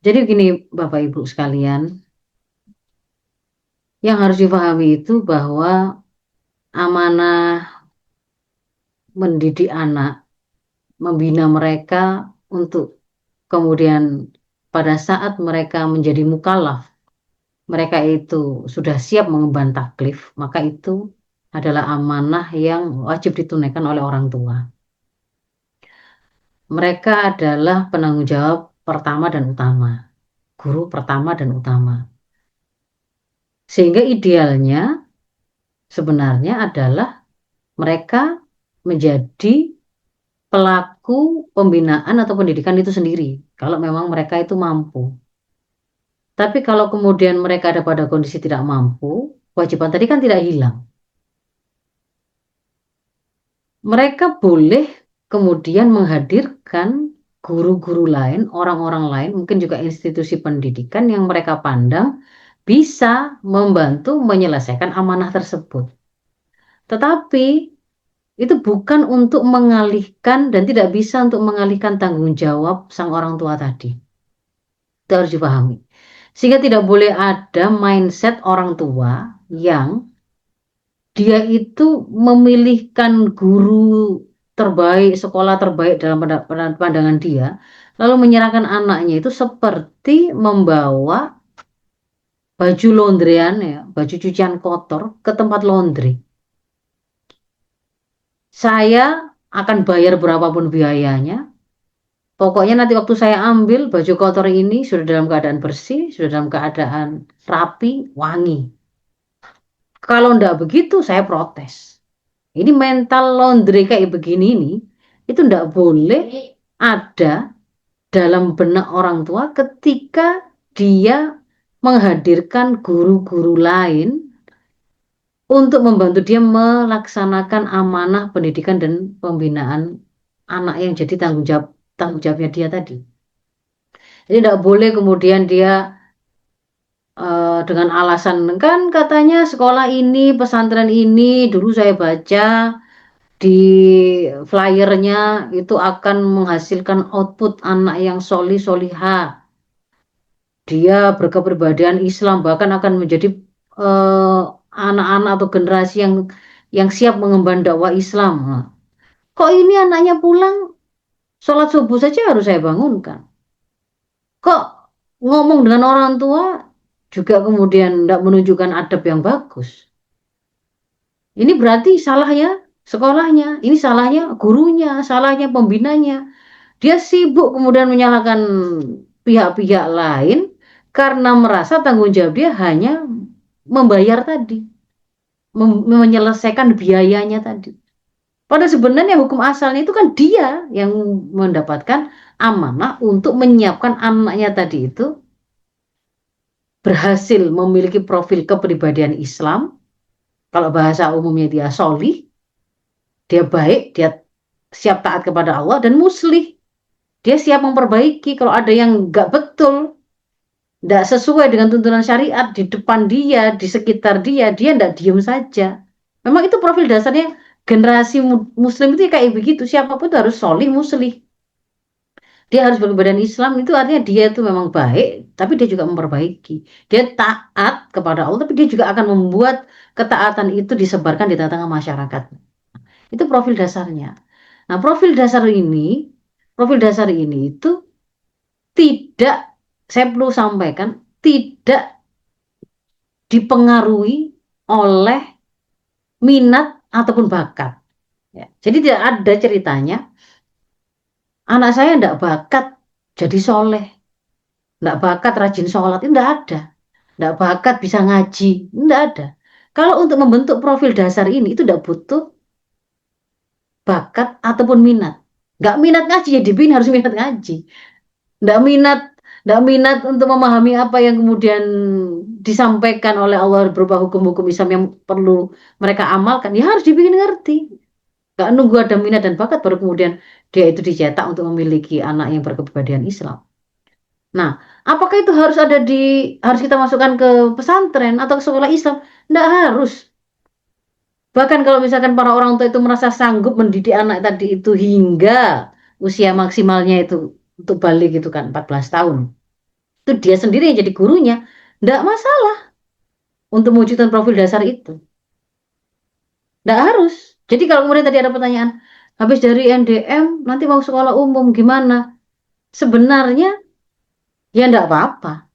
Jadi gini Bapak Ibu sekalian, yang harus dipahami itu bahwa amanah mendidik anak, membina mereka untuk kemudian pada saat mereka menjadi mukallaf, mereka itu sudah siap mengemban taklif, maka itu adalah amanah yang wajib ditunaikan oleh orang tua. Mereka adalah penanggung jawab pertama dan utama, guru pertama dan utama. Sehingga idealnya sebenarnya adalah mereka menjadi pelaku pembinaan atau pendidikan itu sendiri, kalau memang mereka itu mampu. Tapi kalau kemudian mereka ada pada kondisi tidak mampu, kewajiban tadi kan tidak hilang. Mereka boleh kemudian menghadirkan guru-guru lain, orang-orang lain, mungkin juga institusi pendidikan yang mereka pandang bisa membantu menyelesaikan amanah tersebut. Tetapi itu bukan untuk mengalihkan dan tidak bisa untuk mengalihkan tanggung jawab sang orang tua tadi. Itu harus dipahami. Sehingga tidak boleh ada mindset orang tua yang dia itu memilihkan guru terbaik, sekolah terbaik dalam pandangan dia, lalu menyerahkan anaknya itu seperti membawa baju laundryan ya, baju cucian kotor ke tempat laundry. Saya akan bayar berapapun biayanya. Pokoknya nanti waktu saya ambil baju kotor ini sudah dalam keadaan bersih, sudah dalam keadaan rapi, wangi. Kalau enggak begitu saya protes. Ini mental laundry kayak begini ini itu enggak boleh ada dalam benak orang tua ketika dia menghadirkan guru-guru lain untuk membantu dia melaksanakan amanah pendidikan dan pembinaan anak yang jadi tanggung jawabnya dia tadi. Jadi tidak boleh kemudian dia dengan alasan kan katanya sekolah ini, pesantren ini dulu saya baca di flyernya itu akan menghasilkan output anak yang solih solihah. Dia berkepribadian Islam bahkan akan menjadi eh, anak-anak atau generasi yang siap mengemban dakwah Islam. Nah, kok ini anaknya pulang sholat subuh saja harus saya bangunkan. Kok ngomong dengan orang tua juga kemudian tidak menunjukkan adab yang bagus. Ini berarti salahnya sekolahnya, ini salahnya gurunya, salahnya pembinanya. Dia sibuk kemudian menyalahkan pihak-pihak lain karena merasa tanggung jawab dia hanya membayar tadi, menyelesaikan biayanya tadi. Pada sebenarnya hukum asalnya itu kan dia yang mendapatkan amanah untuk menyiapkan anaknya tadi itu berhasil memiliki profil kepribadian Islam. Kalau bahasa umumnya dia solih, dia baik, dia siap taat kepada Allah dan muslih. Dia siap memperbaiki kalau ada yang nggak betul, nggak sesuai dengan tuntunan syariat di depan dia, di sekitar dia, dia nggak diem saja. Memang itu profil dasarnya generasi muslim itu kayak begitu, siapapun itu harus solih muslih. Dia harus berkebadan Islam itu artinya dia itu memang baik, tapi dia juga memperbaiki. Dia taat kepada Allah, tapi dia juga akan membuat ketaatan itu disebarkan di tengah-tengah masyarakat. Itu profil dasar ini itu tidak, saya perlu sampaikan, tidak dipengaruhi oleh minat ataupun bakat. Ya. Jadi tidak ada ceritanya, anak saya tidak bakat jadi soleh, tidak bakat rajin sholat, itu tidak ada. Tidak bakat bisa ngaji, tidak ada. Kalau untuk membentuk profil dasar ini, itu tidak butuh bakat ataupun minat. Nggak minat ngaji, ya dibina harus minat ngaji. Nggak minat, nggak minat untuk memahami apa yang kemudian disampaikan oleh Allah berupa hukum-hukum Islam yang perlu mereka amalkan, ya harus dibikin ngerti. Nggak nunggu ada minat dan bakat baru kemudian dia itu dicetak untuk memiliki anak yang berkepribadian Islam. Nah, apakah itu harus kita masukkan ke pesantren atau ke sekolah Islam? Nggak harus. Bahkan kalau misalkan para orang tua itu merasa sanggup mendidik anak tadi itu hingga usia maksimalnya itu untuk balik itu kan 14 tahun. itu dia sendiri yang jadi gurunya, nggak masalah untuk mewujudkan profil dasar itu. Nggak harus. Jadi kalau kemudian tadi ada pertanyaan, habis dari NDM nanti mau sekolah umum gimana? Sebenarnya ya nggak apa-apa.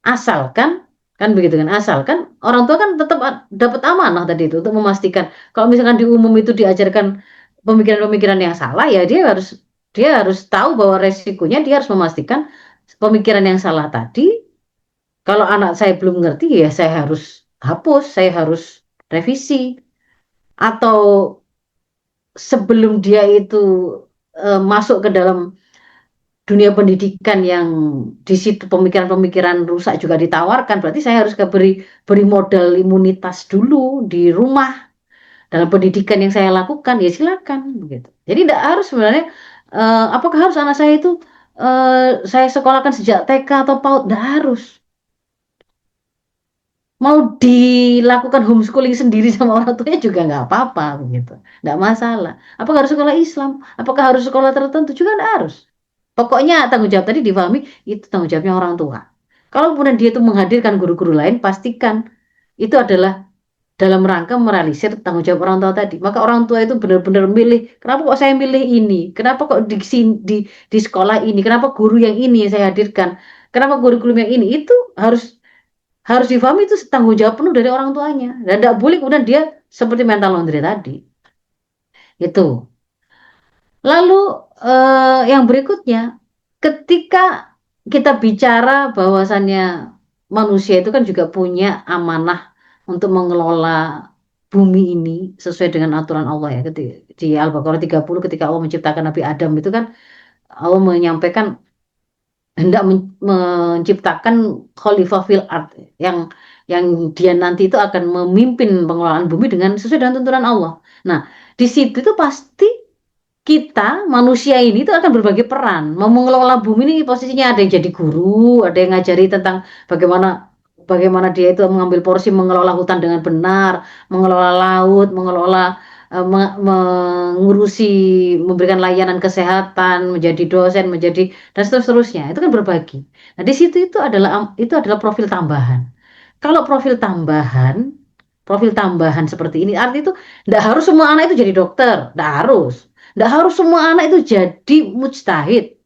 Asalkan, kan begitu kan, asalkan orang tua kan tetap dapat amanah tadi itu untuk memastikan. Kalau misalkan di umum itu diajarkan pemikiran-pemikiran yang salah, ya dia harus tahu bahwa resikonya dia harus memastikan pemikiran yang salah tadi. Kalau anak saya belum ngerti, ya saya harus hapus, saya harus revisi. Atau sebelum dia itu masuk ke dalam dunia pendidikan yang di situ pemikiran-pemikiran rusak juga ditawarkan, berarti saya harus beri modal imunitas dulu di rumah dalam pendidikan yang saya lakukan, ya silakan begitu. Jadi tidak harus sebenarnya apakah harus anak saya itu saya sekolahkan sejak TK atau PAUD, tidak harus. Mau dilakukan homeschooling sendiri sama orang tuanya juga nggak apa-apa begitu, nggak masalah. Apakah harus sekolah Islam? Apakah harus sekolah tertentu? Juga nggak harus. Pokoknya tanggung jawab tadi difahami, itu tanggung jawabnya orang tua. Kalau kemudian dia itu menghadirkan guru-guru lain, pastikan itu adalah dalam rangka merealisir tanggung jawab orang tua tadi. Maka orang tua itu benar-benar milih, kenapa kok saya milih ini? Kenapa kok di sekolah ini? Kenapa guru yang ini yang saya hadirkan? Kenapa kurikulum yang ini? Itu harus harus difahami, itu tanggung jawab penuh dari orang tuanya. Dan tidak boleh kemudian dia seperti mental laundry tadi. Itu. Lalu yang berikutnya, ketika kita bicara bahwasannya manusia itu kan juga punya amanah untuk mengelola bumi ini sesuai dengan aturan Allah ya. Di Al-Baqarah 30 ketika Allah menciptakan Nabi Adam itu kan Allah menyampaikan hendak menciptakan khalifah fil ard yang dia nanti itu akan memimpin pengelolaan bumi dengan sesuai dengan tuntunan Allah. Nah, di situ itu pasti kita manusia ini itu akan berbagi peran. Mau mengelola bumi ini posisinya ada yang jadi guru, ada yang ngajari tentang bagaimana bagaimana dia itu mengambil porsi mengelola hutan dengan benar, mengelola laut, mengelola mengurusi, memberikan layanan kesehatan, menjadi dosen, menjadi dan seterusnya. Itu kan berbagi. Nah, di situ itu adalah profil tambahan. Kalau profil tambahan seperti ini, arti itu tidak harus semua anak itu jadi dokter, tidak harus. Tidak harus semua anak itu jadi mujtahid.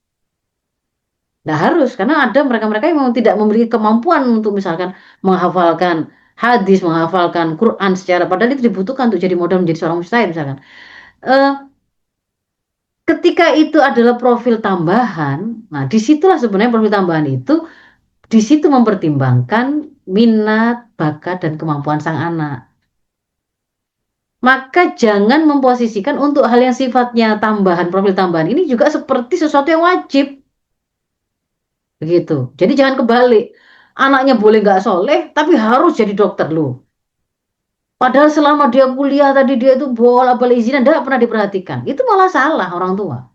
Tidak harus, karena ada mereka-mereka yang memang tidak memiliki kemampuan untuk misalkan menghafalkan hadis, menghafalkan Quran secara, padahal itu dibutuhkan untuk jadi modal menjadi seorang mujtahid misalkan. Eh, Ketika itu adalah profil tambahan, nah disitulah sebenarnya profil tambahan itu, di situ mempertimbangkan minat, bakat, dan kemampuan sang anak. Maka jangan memposisikan untuk hal yang sifatnya tambahan, profil tambahan ini juga seperti sesuatu yang wajib. Begitu. Jadi jangan kebalik. Anaknya boleh nggak soleh, tapi harus jadi dokter loh. Padahal selama dia kuliah tadi dia itu bola-balik izinan, tidak pernah diperhatikan. Itu malah salah orang tua.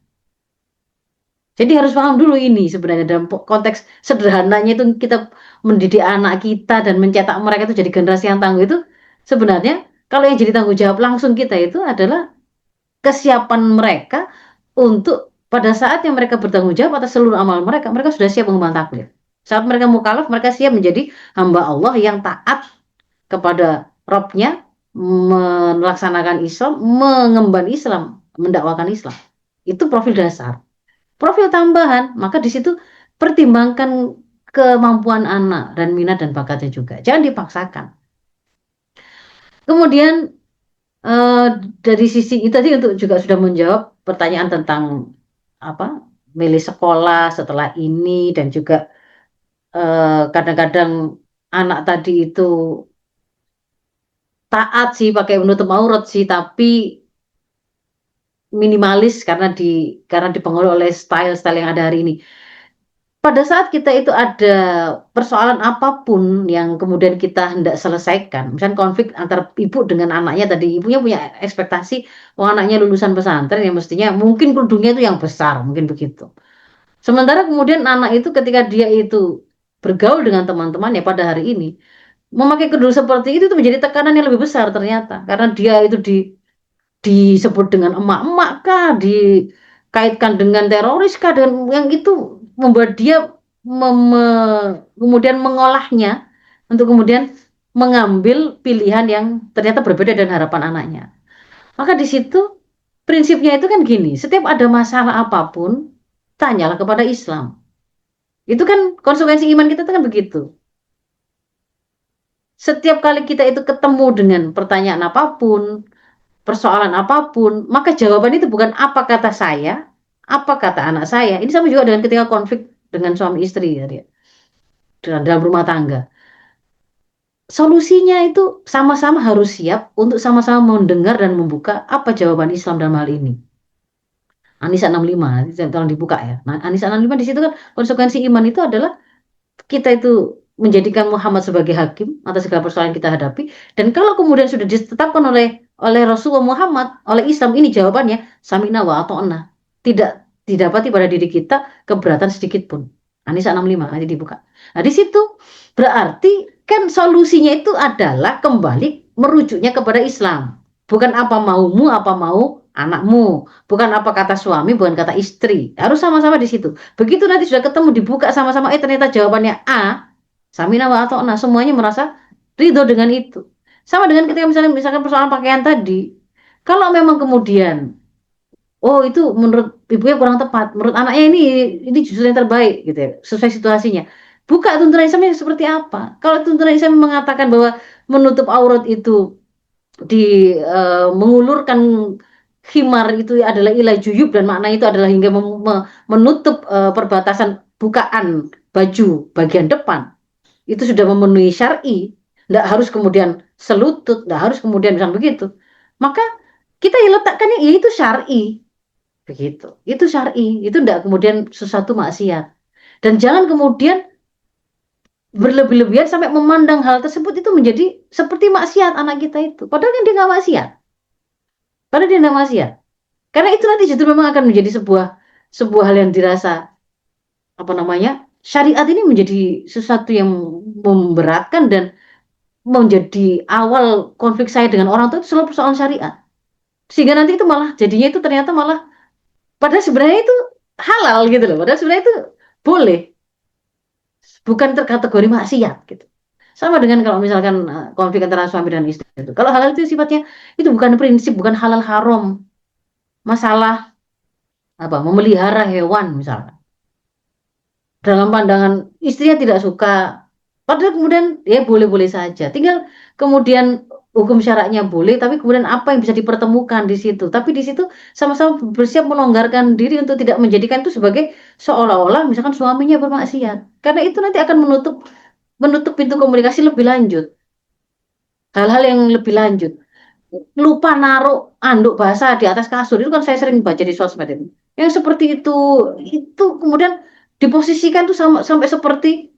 Jadi harus paham dulu ini sebenarnya dalam konteks sederhananya itu kita mendidik anak kita dan mencetak mereka itu jadi generasi yang tangguh itu, sebenarnya kalau yang jadi tanggung jawab langsung kita itu adalah kesiapan mereka untuk pada saat yang mereka bertanggung jawab atas seluruh amal mereka, mereka sudah siap mengemban taklif. Saat mereka mukallaf, mereka siap menjadi hamba Allah yang taat kepada Robnya, melaksanakan Islam, mengemban Islam, mendakwakan Islam. Itu profil dasar. Profil tambahan, maka di situ pertimbangkan kemampuan anak dan minat dan bakatnya juga. Jangan dipaksakan. Kemudian eh, dari sisi itu tadi untuk juga sudah menjawab pertanyaan tentang apa milih sekolah setelah ini dan juga kadang-kadang anak tadi itu taat sih pakai menutup aurat sih tapi minimalis karena dipengaruhi oleh style-style yang ada hari ini. Pada saat kita itu ada persoalan apapun yang kemudian kita hendak selesaikan, misalnya konflik antara ibu dengan anaknya tadi, ibunya punya ekspektasi, oh anaknya lulusan pesantren yang mestinya mungkin kerudungnya itu yang besar, mungkin begitu. Sementara kemudian anak itu ketika dia itu bergaul dengan teman-temannya pada hari ini, memakai kerudung seperti itu menjadi tekanan yang lebih besar ternyata, karena dia itu disebut dengan emak-emak kah, dikaitkan dengan teroris kah, dengan yang itu membuat dia kemudian mengolahnya untuk kemudian mengambil pilihan yang ternyata berbeda dengan harapan anaknya. Maka di situ prinsipnya itu kan gini, setiap ada masalah apapun, tanyalah kepada Islam. Itu kan konsekuensi iman kita itu kan begitu. Setiap kali kita itu ketemu dengan pertanyaan apapun, persoalan apapun, maka jawaban itu bukan apa kata saya, apa kata anak saya. Ini sama juga dengan ketika konflik dengan suami istri ya, dia, dalam rumah tangga. Solusinya itu sama-sama harus siap untuk sama-sama mendengar dan membuka apa jawaban Islam dalam hal ini. Anisa 65, tolong dibuka ya. Nah, Anisa 65 di situ kan konsekuensi iman itu adalah kita itu menjadikan Muhammad sebagai hakim atas segala persoalan yang kita hadapi, dan kalau kemudian sudah ditetapkan oleh Rasulullah Muhammad, oleh Islam, ini jawabannya sami'na wa ata'na. Tidak didapati pada diri kita keberatan sedikit pun. Anisa 65 nanti dibuka. Nah, di situ berarti kan solusinya itu adalah kembali merujuknya kepada Islam. Bukan apa maumu, apa mau anakmu, bukan apa kata suami, bukan kata istri. Harus sama-sama di situ. Begitu nanti sudah ketemu, dibuka sama-sama, ternyata jawabannya A, samina wa ata'na, semuanya merasa ridho dengan itu. Sama dengan ketika misalkan persoalan pakaian tadi, kalau memang kemudian oh itu menurut ibunya kurang tepat, menurut anaknya ini justru yang terbaik gitu ya, sesuai situasinya. Buka tuntunan Islamnya seperti apa? Kalau tuntunan Islam mengatakan bahwa menutup aurat itu mengulurkan khimar itu adalah ilah juyub, dan makna itu adalah hingga menutup perbatasan bukaan baju bagian depan, itu sudah memenuhi syar'i, tidak harus kemudian selutut, tidak harus kemudian misalnya begitu, maka kita letakkannya ya itu syar'i, begitu, itu syar'i, itu tidak kemudian sesuatu maksiat, dan jangan kemudian berlebih-lebihan sampai memandang hal tersebut itu menjadi seperti maksiat anak kita itu, padahal kan dia nggak maksiat, padahal dia nggak maksiat, karena itu nanti justru memang akan menjadi sebuah sebuah hal yang dirasa apa namanya, syariat ini menjadi sesuatu yang memberatkan, dan menjadi awal konflik saya dengan orang tua itu selalu persoalan syariat, sehingga nanti itu malah jadinya itu ternyata malah padahal sebenarnya itu halal gitu loh, padahal sebenarnya itu boleh, bukan terkategori maksiat gitu. Sama dengan kalau misalkan konflik antara suami dan istri itu, kalau halal itu sifatnya itu bukan prinsip, bukan halal haram, masalah apa memelihara hewan misalnya, dalam pandangan istrinya tidak suka, padahal kemudian ya boleh-boleh saja, tinggal kemudian hukum syaratnya boleh, tapi kemudian apa yang bisa dipertemukan di situ, tapi di situ sama-sama bersiap melonggarkan diri untuk tidak menjadikan itu sebagai seolah-olah misalkan suaminya bermaksiat, karena itu nanti akan menutup menutup pintu komunikasi lebih lanjut, hal-hal yang lebih lanjut, lupa naruh anduk basah di atas kasur, itu kan saya sering baca di sosmed itu, yang seperti itu kemudian diposisikan tuh sampai seperti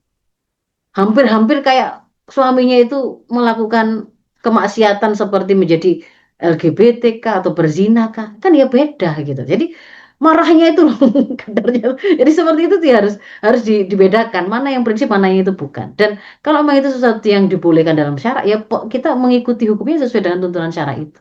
hampir-hampir kayak suaminya itu melakukan kemaksiatan seperti menjadi LGBTK atau berzina kah, kan ya beda gitu, jadi marahnya itu loh kadarnya, jadi seperti itu sih harus harus dibedakan mana yang prinsip mana yang itu bukan, dan kalau memang itu sesuatu yang dibolehkan dalam syarak ya kita mengikuti hukumnya sesuai dengan tuntunan syarak itu.